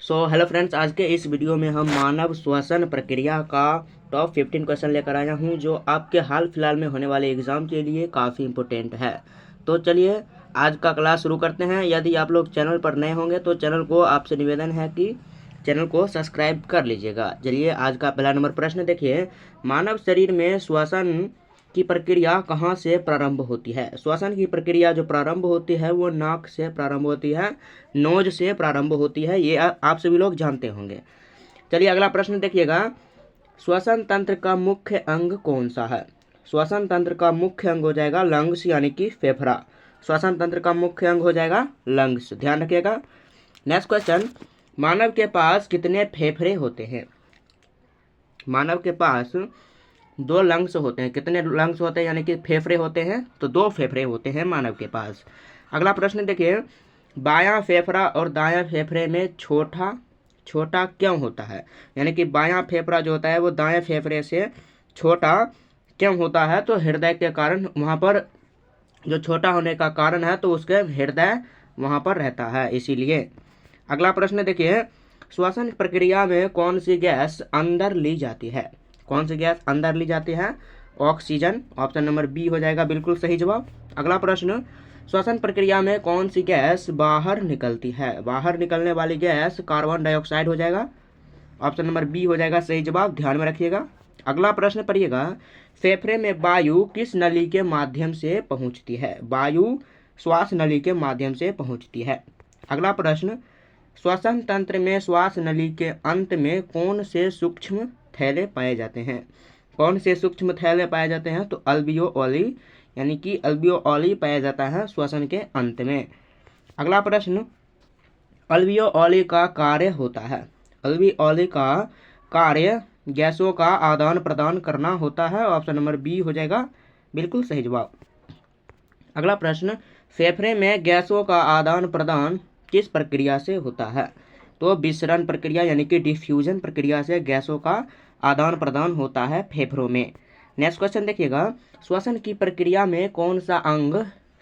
Hello friends, आज के इस वीडियो में हम मानव श्वसन प्रक्रिया का टॉप 15 क्वेश्चन लेकर आया हूं, जो आपके हाल फिलहाल में होने वाले एग्जाम के लिए काफ़ी इंपॉर्टेंट है। तो चलिए आज का क्लास शुरू करते हैं। यदि आप लोग चैनल पर नए होंगे तो चैनल को आपसे निवेदन है कि चैनल को सब्सक्राइब कर लीजिएगा। चलिए आज का पहला नंबर प्रश्न देखिए, मानव शरीर में श्वसन की प्रक्रिया कहाँ से प्रारंभ होती है। श्वसन की प्रक्रिया जो प्रारंभ होती है वो नाक से प्रारंभ होती है, नोज से प्रारंभ होती है। ये आप सभी लोग जानते होंगे। चलिए अगला प्रश्न देखिएगा, श्वसन तंत्र का मुख्य अंग कौन सा है। श्वसन तंत्र का मुख्य अंग हो जाएगा लंग्स यानी कि फेफड़ा। श्वसन तंत्र का मुख्य अंग हो जाएगा लंग्स, ध्यान रखिएगा। नेक्स्ट क्वेश्चन, मानव के पास कितने फेफड़े होते हैं। मानव के पास 2 लंग्स होते हैं। कितने लंग्स होते हैं यानी कि फेफड़े होते हैं, तो 2 फेफड़े होते हैं मानव के पास। अगला प्रश्न देखिए, बायां फेफड़ा और दायां फेफड़े में छोटा छोटा क्यों होता है। यानी कि बायां फेफड़ा जो होता है वो दाएं फेफड़े से छोटा क्यों होता है, तो हृदय के कारण वहाँ पर जो छोटा होने का कारण है तो उसके हृदय वहाँ पर रहता है, इसीलिए। अगला प्रश्न देखिए, श्वसन प्रक्रिया में कौन सी गैस अंदर ली जाती है। कौन सी गैस अंदर ली जाती है, ऑक्सीजन। ऑप्शन नंबर बी हो जाएगा बिल्कुल सही जवाब। अगला प्रश्न, श्वसन प्रक्रिया में कौन सी गैस बाहर निकलती है। बाहर निकलने वाली गैस कार्बन डाइऑक्साइड हो जाएगा। ऑप्शन नंबर बी हो जाएगा सही जवाब, ध्यान में रखिएगा। अगला प्रश्न पढ़िएगा, फेफड़े में वायु किस नली के माध्यम से पहुंचती है। वायु श्वास नली के माध्यम से पहुंचती है। अगला प्रश्न, श्वसन तंत्र में श्वास नली के अंत में कौन से सूक्ष्म थैले पाए जाते हैं। कौन से सूक्ष्म थैले पाए जाते हैं, तो अल्वियोली यानी कि अल्वियोली पाया जाता है श्वसन के अंत में। अगला प्रश्न, अल्वियोली का कार्य होता है। अल्वियोली का कार्य गैसों का आदान प्रदान करना होता है। ऑप्शन नंबर बी हो जाएगा बिल्कुल सही जवाब। अगला प्रश्न, फेफड़े में गैसों का आदान प्रदान किस प्रक्रिया से होता है, तो विसरण प्रक्रिया यानी कि डिफ्यूजन प्रक्रिया से गैसों का आदान प्रदान होता है फेफड़ों में। नेक्स्ट क्वेश्चन देखिएगा, श्वसन की प्रक्रिया में कौन सा अंग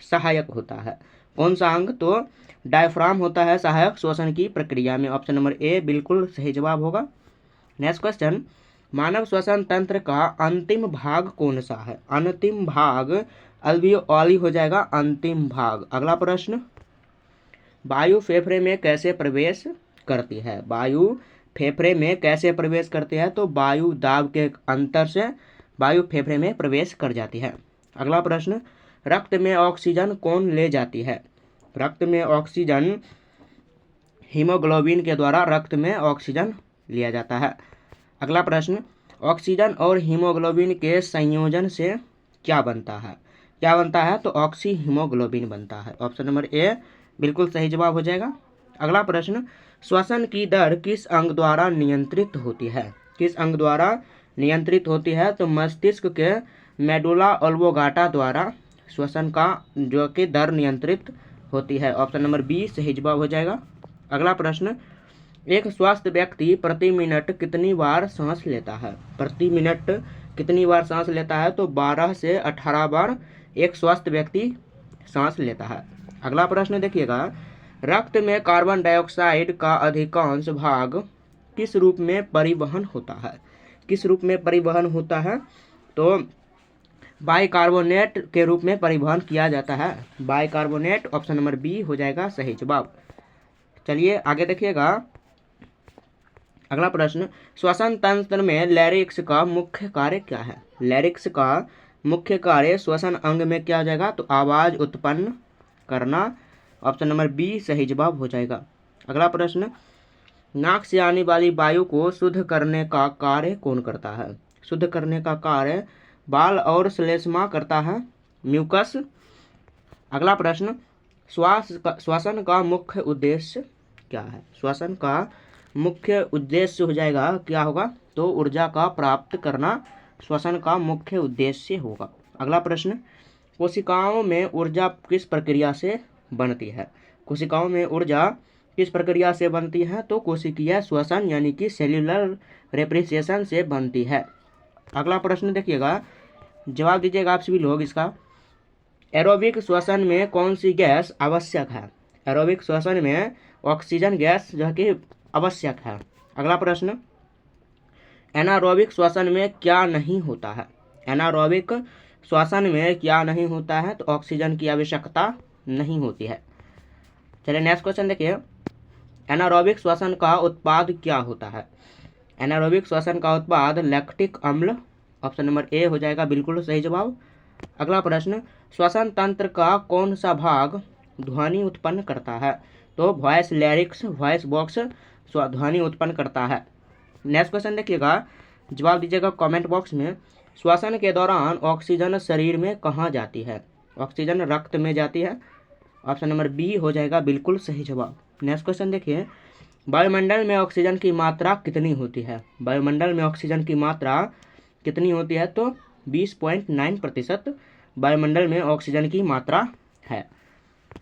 सहायक होता है। कौन सा अंग, तो डायफ्राम होता है सहायक श्वसन की प्रक्रिया में। ऑप्शन नंबर ए बिल्कुल सही जवाब होगा। नेक्स्ट क्वेश्चन, मानव श्वसन तंत्र का अंतिम भाग कौन सा है। अंतिम भाग अल्वियोली हो जाएगा, अंतिम भाग। अगला प्रश्न, वायु फेफड़े में कैसे प्रवेश करती है। वायु फेफड़े में कैसे प्रवेश करती है, तो वायु दाब के अंतर से वायु फेफड़े में प्रवेश कर जाती है। अगला प्रश्न, रक्त में ऑक्सीजन कौन ले जाती है। रक्त में ऑक्सीजन हीमोग्लोबिन के द्वारा रक्त में ऑक्सीजन लिया जाता है। अगला प्रश्न, ऑक्सीजन और हीमोग्लोबिन के संयोजन से क्या बनता है। क्या बनता है, तो ऑक्सी हीमोग्लोबिन बनता है। ऑप्शन नंबर ए बिल्कुल सही जवाब हो जाएगा। अगला प्रश्न, श्वसन की दर किस अंग द्वारा नियंत्रित होती है। किस अंग द्वारा नियंत्रित होती है, तो मस्तिष्क के मेडुला ऑब्लोंगाटा द्वारा श्वसन का जो कि दर नियंत्रित होती है। ऑप्शन नंबर बी सही जवाब हो जाएगा। अगला प्रश्न, एक स्वस्थ व्यक्ति प्रति मिनट कितनी बार सांस लेता है। प्रति मिनट कितनी बार सांस लेता है, तो 12 से 18 बार एक स्वस्थ व्यक्ति सांस लेता है। अगला प्रश्न देखिएगा, रक्त में कार्बन डाइऑक्साइड का अधिकांश भाग किस रूप में परिवहन होता है। किस रूप में परिवहन होता है, तो बाइकार्बोनेट के रूप में परिवहन किया जाता है। बाइकार्बोनेट, ऑप्शन नंबर बी हो जाएगा सही जवाब। चलिए आगे देखिएगा, अगला प्रश्न, श्वसन तंत्र में लैरिक्स का मुख्य कार्य क्या है। लैरिक्स का मुख्य कार्य श्वसन अंग में क्या हो जाएगा, तो आवाज उत्पन्न करना। ऑप्शन नंबर बी सही जवाब हो जाएगा। अगला प्रश्न, नाक से आने वाली वायु को शुद्ध करने का कार्य कौन करता है। शुद्ध करने का कार्य बाल और श्लेष्मा करता है, म्यूकस। अगला प्रश्न, श्वसन का मुख्य उद्देश्य क्या है। श्वसन का मुख्य उद्देश्य हो जाएगा क्या होगा, तो ऊर्जा का प्राप्त करना श्वसन का मुख्य उद्देश्य होगा। अगला प्रश्न, कोशिकाओं में ऊर्जा किस प्रक्रिया से बनती है। कोशिकाओं में ऊर्जा किस प्रक्रिया से बनती है, तो कोशिकीय श्वसन यानी कि सेल्यूलर रेप्रिसिएशन से बनती है। अगला प्रश्न देखिएगा, जवाब दीजिएगा आप सभी लोग इसका। एरोबिक श्वसन में कौन सी गैस आवश्यक है। एरोबिक श्वसन में ऑक्सीजन गैस जो कि आवश्यक है। अगला प्रश्न, एनारोबिक श्वसन में क्या नहीं होता है? एनारोबिक श्वसन में क्या नहीं होता है? तो ऑक्सीजन की आवश्यकता नहीं होती है। चलिए नेक्स्ट क्वेश्चन देखिए, एनारोबिक श्वसन का उत्पाद क्या होता है? एनारोबिक श्वसन का उत्पाद लैक्टिक अम्ल, ऑप्शन नंबर ए हो जाएगा बिल्कुल सही जवाब। अगला प्रश्न, श्वसन तंत्र का कौन सा भाग ध्वनि उत्पन्न करता है? तो वॉइस लैरिक्स, वॉइस बॉक्स ध्वनि उत्पन्न करता है। नेक्स्ट क्वेश्चन देखिएगा, जवाब दीजिएगा कमेंट बॉक्स में। श्वसन के दौरान ऑक्सीजन शरीर में कहाँ जाती है? ऑक्सीजन रक्त में जाती है, ऑप्शन नंबर बी हो जाएगा बिल्कुल सही जवाब। नेक्स्ट क्वेश्चन देखिए, वायुमंडल में ऑक्सीजन की मात्रा कितनी होती है? वायुमंडल में ऑक्सीजन की मात्रा कितनी होती है? तो 20.9% वायुमंडल में ऑक्सीजन की मात्रा है।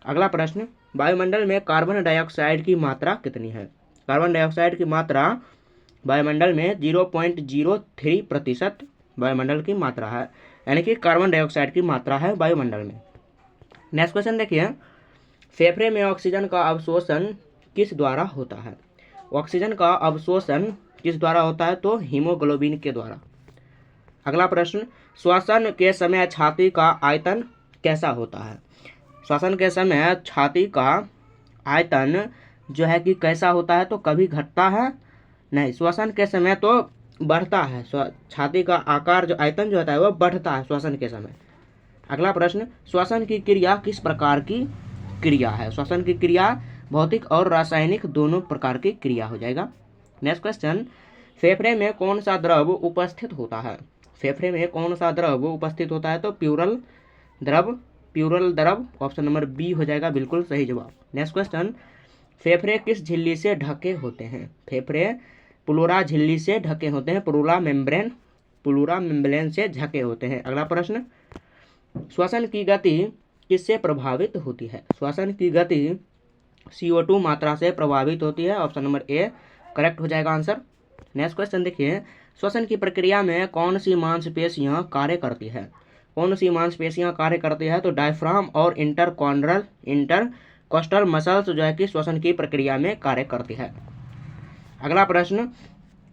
अगला प्रश्न, वायुमंडल में कार्बन डाइऑक्साइड की मात्रा कितनी है? कार्बन डाइऑक्साइड की मात्रा वायुमंडल में 0.03% वायुमंडल की मात्रा है, यानी कि कार्बन डाइऑक्साइड की मात्रा है वायुमंडल में। नेक्स्ट क्वेश्चन देखिए, फेफड़े में ऑक्सीजन का अवशोषण किस द्वारा होता है? ऑक्सीजन का अवशोषण किस द्वारा होता है? तो हीमोग्लोबिन के द्वारा। अगला प्रश्न, श्वसन के समय छाती का आयतन कैसा होता है? श्वसन के समय छाती का आयतन जो है कि कैसा होता है? तो कभी घटता है नहीं, श्वसन के समय तो बढ़ता है। छाती का आकार जो आयतन जो होता है वो बढ़ता है श्वसन के समय। अगला प्रश्न, श्वसन की क्रिया किस प्रकार की क्रिया है? श्वसन की क्रिया भौतिक और रासायनिक दोनों प्रकार की क्रिया हो जाएगा। नेक्स्ट क्वेश्चन, फेफड़े में कौन सा द्रव उपस्थित होता है? फेफड़े में कौन सा द्रव उपस्थित होता है? तो प्यूरल द्रव, ऑप्शन नंबर बी हो जाएगा बिल्कुल सही जवाब। नेक्स्ट क्वेश्चन, फेफड़े किस झिल्ली से ढके होते हैं? फेफड़े प्लूरा झिल्ली से ढके होते हैं, प्लूरा मेम्ब्रेन से ढके होते हैं। अगला प्रश्न, श्वसन की गति किससे प्रभावित होती है? श्वसन की गति CO2 मात्रा से प्रभावित होती है, ऑप्शन नंबर ए करेक्ट हो जाएगा आंसर। नेक्स्ट क्वेश्चन देखिए, श्वसन की प्रक्रिया में कौन सी मांसपेशियां कार्य करती है? कौन सी मांसपेशियां कार्य करती है? तो डायफ्राम और इंटरकोस्टल मसल्स जो है कि श्वसन की प्रक्रिया में कार्य करती है। अगला प्रश्न,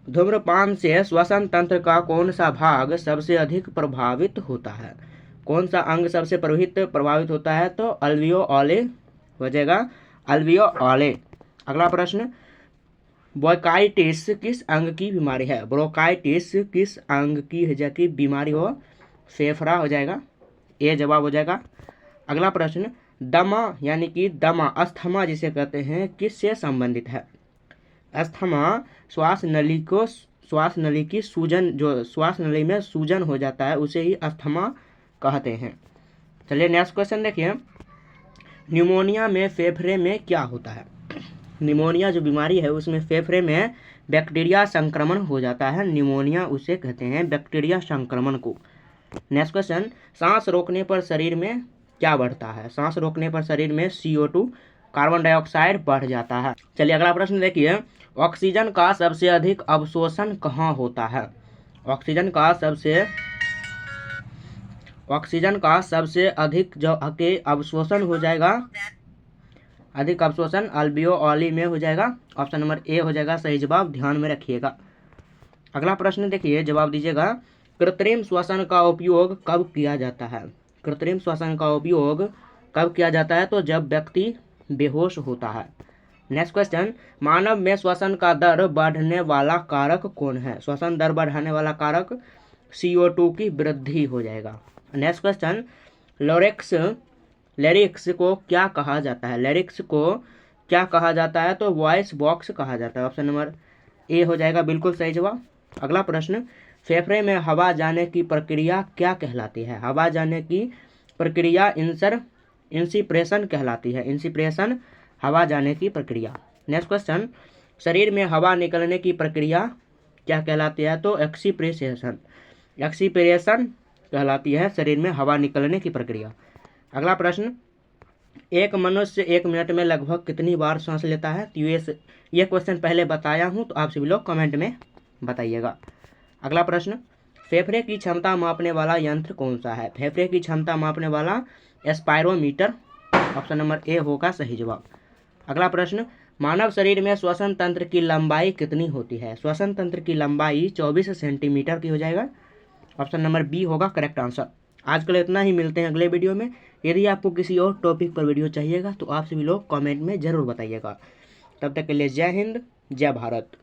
धूम्रपान से श्वसन तंत्र का कौन सा भाग सबसे अधिक प्रभावित होता है? कौन सा अंग सबसे प्रभावित होता है? तो अल्वियोले हो जाएगा, अल्वियोले। अगला प्रश्न, ब्रोंकाइटिस किस अंग की बीमारी है? ब्रोंकाइटिस किस अंग की बीमारी हो? फेफड़ा हो जाएगा, ए जवाब हो जाएगा। अगला प्रश्न, दमा यानी कि दमा, अस्थमा जिसे कहते हैं, किससे संबंधित है? अस्थमा श्वास नली की सूजन, जो श्वास नली में सूजन हो जाता है उसे ही अस्थमा कहते हैं। चलिए नेक्स्ट क्वेश्चन देखिए, न्यूमोनिया में फेफड़े में क्या होता है? निमोनिया जो बीमारी है उसमें फेफड़े में बैक्टीरिया संक्रमण हो जाता है, निमोनिया उसे कहते हैं, बैक्टीरिया संक्रमण को। नेक्स्ट क्वेश्चन, सांस रोकने पर शरीर में क्या बढ़ता है? सांस रोकने पर शरीर में CO2 कार्बन डाइऑक्साइड बढ़ जाता है। चलिए अगला प्रश्न देखिए, ऑक्सीजन का सबसे अधिक अवशोषण कहाँ होता है? ऑक्सीजन का सबसे अधिक जो अवशोषण हो जाएगा, अधिक अवशोषण अल्वियोली में हो जाएगा, ऑप्शन नंबर ए हो जाएगा सही जवाब, ध्यान में रखिएगा। अगला प्रश्न देखिए, जवाब दीजिएगा, कृत्रिम श्वसन का उपयोग कब किया जाता है? कृत्रिम श्वसन का उपयोग कब किया जाता है? तो जब व्यक्ति बेहोश होता है। नेक्स्ट क्वेश्चन, मानव में श्वसन का दर बढ़ने वाला कारक कौन है? श्वसन दर बढ़ाने वाला कारक CO2 की वृद्धि हो जाएगा। नेक्स्ट क्वेश्चन, लेरिक्स को क्या कहा जाता है? लेरिक्स को क्या कहा जाता है? तो वॉइस बॉक्स कहा जाता है, ऑप्शन नंबर ए हो जाएगा बिल्कुल सही जवाब। अगला प्रश्न, फेफड़े में हवा जाने की प्रक्रिया क्या कहलाती है? हवा जाने की प्रक्रिया इंसिप्रेशन कहलाती है, इंसिप्रेशन हवा जाने की प्रक्रिया। नेक्स्ट क्वेश्चन, शरीर में हवा निकलने की प्रक्रिया क्या कहलाती है? तो एक्सपीरेशन कहलाती है शरीर में हवा निकलने की प्रक्रिया। अगला प्रश्न, एक मनुष्य 1 मिनट में लगभग कितनी बार सांस लेता है? तो ये क्वेश्चन पहले बताया हूँ, तो आप सभी लोग कमेंट में बताइएगा। अगला प्रश्न, फेफड़े की क्षमता मापने वाला यंत्र कौन सा है? फेफड़े की क्षमता मापने वाला स्पायरोमीटर, ऑप्शन नंबर ए होगा सही जवाब। अगला प्रश्न, मानव शरीर में श्वसन तंत्र की लंबाई कितनी होती है? श्वसन तंत्र की लंबाई 24 सेंटीमीटर की हो जाएगा। ऑप्शन नंबर बी होगा करेक्ट आंसर। आज के लिए इतना ही, मिलते हैं अगले वीडियो में। यदि आपको किसी और टॉपिक पर वीडियो चाहिएगा तो आप सभी लोग कमेंट में ज़रूर बताइएगा। तब तक के लिए जय हिंद, जय भारत।